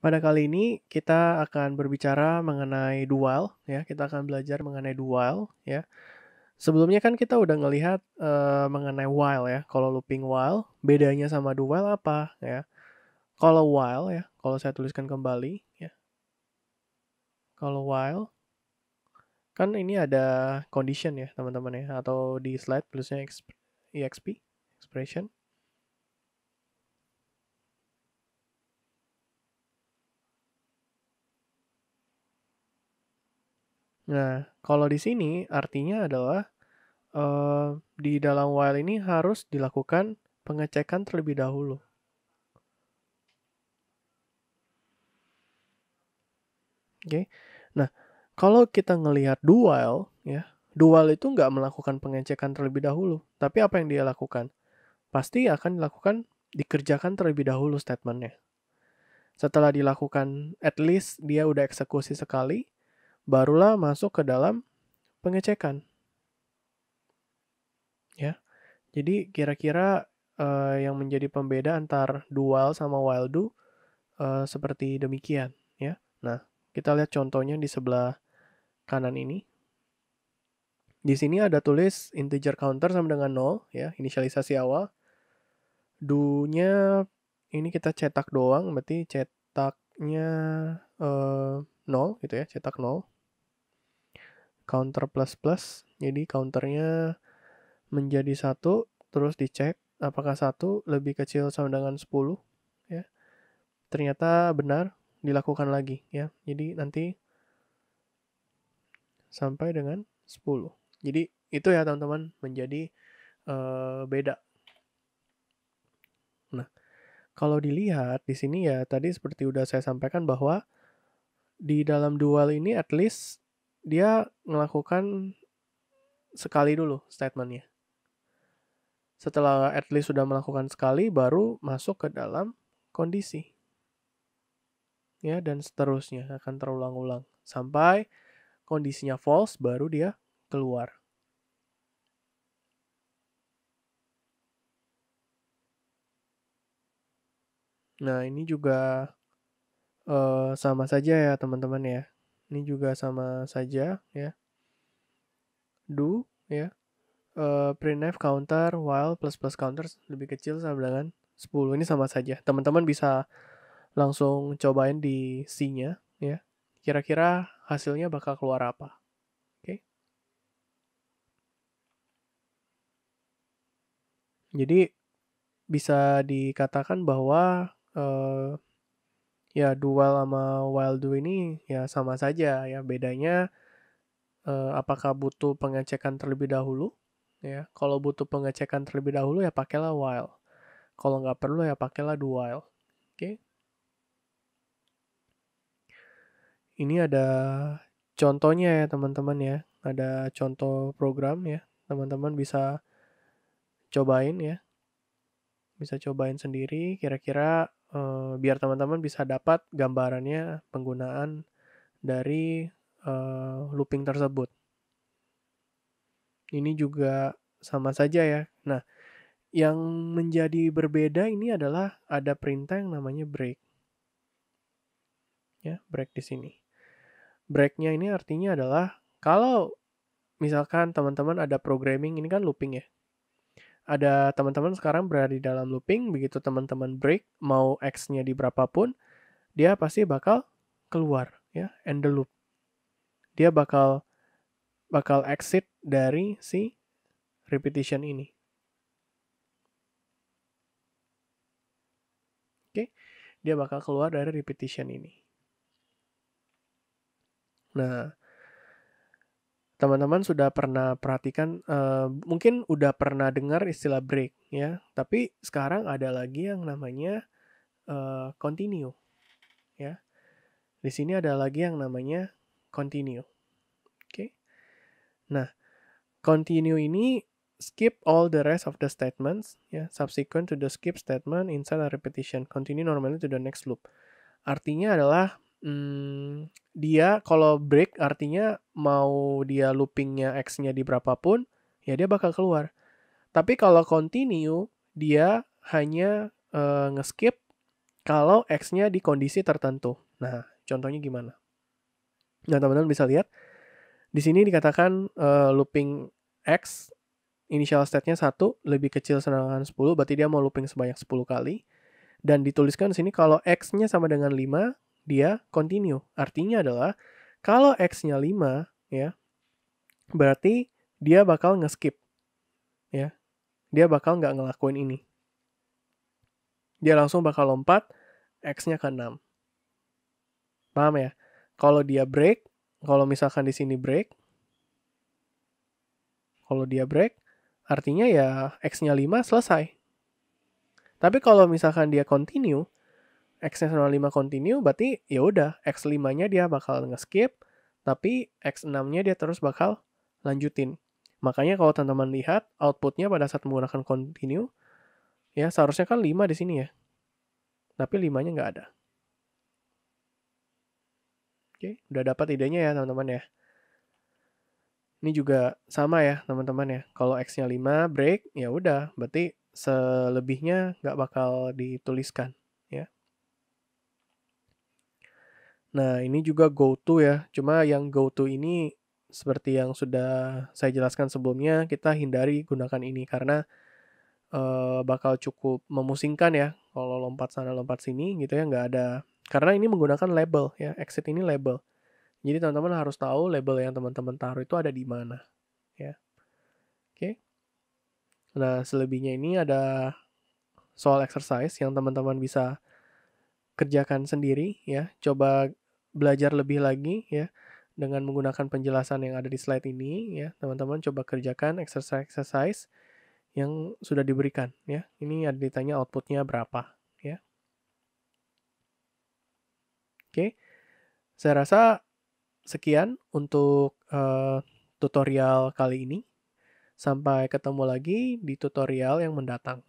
Pada kali ini kita akan berbicara mengenai do while ya, kita akan belajar mengenai do while ya. Sebelumnya kan kita udah ngelihat, mengenai while ya, kalau looping while bedanya sama do while apa ya. Kalau while ya, kalau saya tuliskan kembali ya, kalau while kan ini ada condition ya teman-teman ya, atau di slide tulisnya exp, expression. Nah, kalau di sini artinya adalah, di dalam while ini harus dilakukan pengecekan terlebih dahulu. Oke. Nah, kalau kita ngelihat do while ya, do while itu nggak melakukan pengecekan terlebih dahulu, tapi apa yang dia lakukan? Pasti akan dikerjakan terlebih dahulu statementnya. Setelah dilakukan, at least dia udah eksekusi sekali, barulah masuk ke dalam pengecekan. Ya, jadi kira-kira yang menjadi pembeda antar do while sama while do seperti demikian. Ya, nah kita lihat contohnya di sebelah kanan ini. Di sini ada tulis integer counter sama dengan 0 ya, inisialisasi awal. Do-nya ini kita cetak doang, berarti cetaknya 0 gitu ya, cetak 0. Counter plus plus, jadi counternya menjadi 1, terus dicek apakah 1 lebih kecil sama dengan 10 ya. Ternyata benar, dilakukan lagi ya. Jadi nanti sampai dengan 10. Jadi itu ya teman-teman menjadi beda. Nah, kalau dilihat di sini ya tadi seperti udah saya sampaikan bahwa di dalam dual ini at least dia melakukan sekali dulu statementnya. Setelah at least sudah melakukan sekali baru masuk ke dalam kondisi. Ya, dan seterusnya akan terulang-ulang sampai kondisinya false baru dia keluar. Nah, ini juga sama saja ya teman-teman ya. Ini juga sama saja ya. Do ya. Printf counter while plus plus counter lebih kecil sama dengan 10. Ini sama saja. Teman-teman bisa langsung cobain di C-nya ya. Kira-kira hasilnya bakal keluar apa? Oke. Jadi bisa dikatakan bahwa ya do while sama while do ini ya sama saja ya. Bedanya apakah butuh pengecekan terlebih dahulu ya. Kalau butuh pengecekan terlebih dahulu ya pakailah while. Kalau nggak perlu ya pakailah do while. Oke. Ini ada contohnya ya teman-teman ya. Ada contoh program ya. Teman-teman bisa cobain ya. Bisa cobain sendiri kira-kira biar teman-teman bisa dapat gambarannya penggunaan dari looping tersebut. Ini juga sama saja ya. Nah, yang menjadi berbeda ini adalah ada perintah yang namanya break. Ya, break di sini. Breaknya ini artinya adalah kalau misalkan teman-teman ada programming, ini kan looping ya. Ada teman-teman sekarang berada di dalam looping, begitu teman-teman break, mau X-nya di berapapun, dia pasti bakal keluar ya, end the loop. Dia bakal exit dari si repetition ini. Oke, dia bakal keluar dari repetition ini. Nah, teman-teman sudah pernah perhatikan, mungkin udah pernah dengar istilah break ya, tapi sekarang ada lagi yang namanya continue ya. Di sini ada lagi yang namanya continue. Oke. Nah, continue ini skip all the rest of the statements ya, subsequent to the skip statement inside a repetition. Continue normally to the next loop. Artinya adalah dia kalau break artinya mau dia loopingnya X-nya di berapapun, ya dia bakal keluar. Tapi kalau continue, dia hanya nge-skip kalau X-nya di kondisi tertentu. Nah, contohnya gimana? Nah, teman-teman bisa lihat di sini dikatakan looping X initial state-nya 1 lebih kecil sedangkan 10, berarti dia mau looping sebanyak 10 kali. Dan dituliskan di sini kalau X-nya sama dengan 5, dia continue. Artinya adalah kalau X-nya 5, ya, berarti dia bakal nge-skip. Ya. Dia bakal nggak ngelakuin ini. Dia langsung bakal lompat X-nya ke 6. Paham ya? Kalau dia break, kalau misalkan di sini break, kalau dia break, artinya ya X-nya 5 selesai. Tapi kalau misalkan dia continue, X-nya sama 5 continue, berarti ya udah X5-nya dia bakal nge-skip, tapi X6-nya dia terus bakal lanjutin. Makanya kalau teman-teman lihat outputnya pada saat menggunakan continue, ya seharusnya kan 5 di sini ya. Tapi 5-nya nggak ada. Oke, udah dapat idenya ya teman-teman ya. Ini juga sama ya teman-teman ya. Kalau X-nya 5 break, ya udah, berarti selebihnya nggak bakal dituliskan ya. Nah, ini juga go-to ya. Cuma yang go-to ini seperti yang sudah saya jelaskan sebelumnya, kita hindari gunakan ini karena bakal cukup memusingkan ya kalau lompat sana lompat sini gitu ya, nggak ada. Karena ini menggunakan label ya, exit ini label. Jadi teman-teman harus tahu label yang teman-teman taruh itu ada di mana ya. Oke. Nah, selebihnya ini ada soal exercise yang teman-teman bisa kerjakan sendiri ya. Coba belajar lebih lagi ya dengan menggunakan penjelasan yang ada di slide ini ya. Teman-teman coba kerjakan exercise yang sudah diberikan ya. Ini ada ditanya outputnya berapa ya. Oke. Saya rasa sekian untuk tutorial kali ini. Sampai ketemu lagi di tutorial yang mendatang.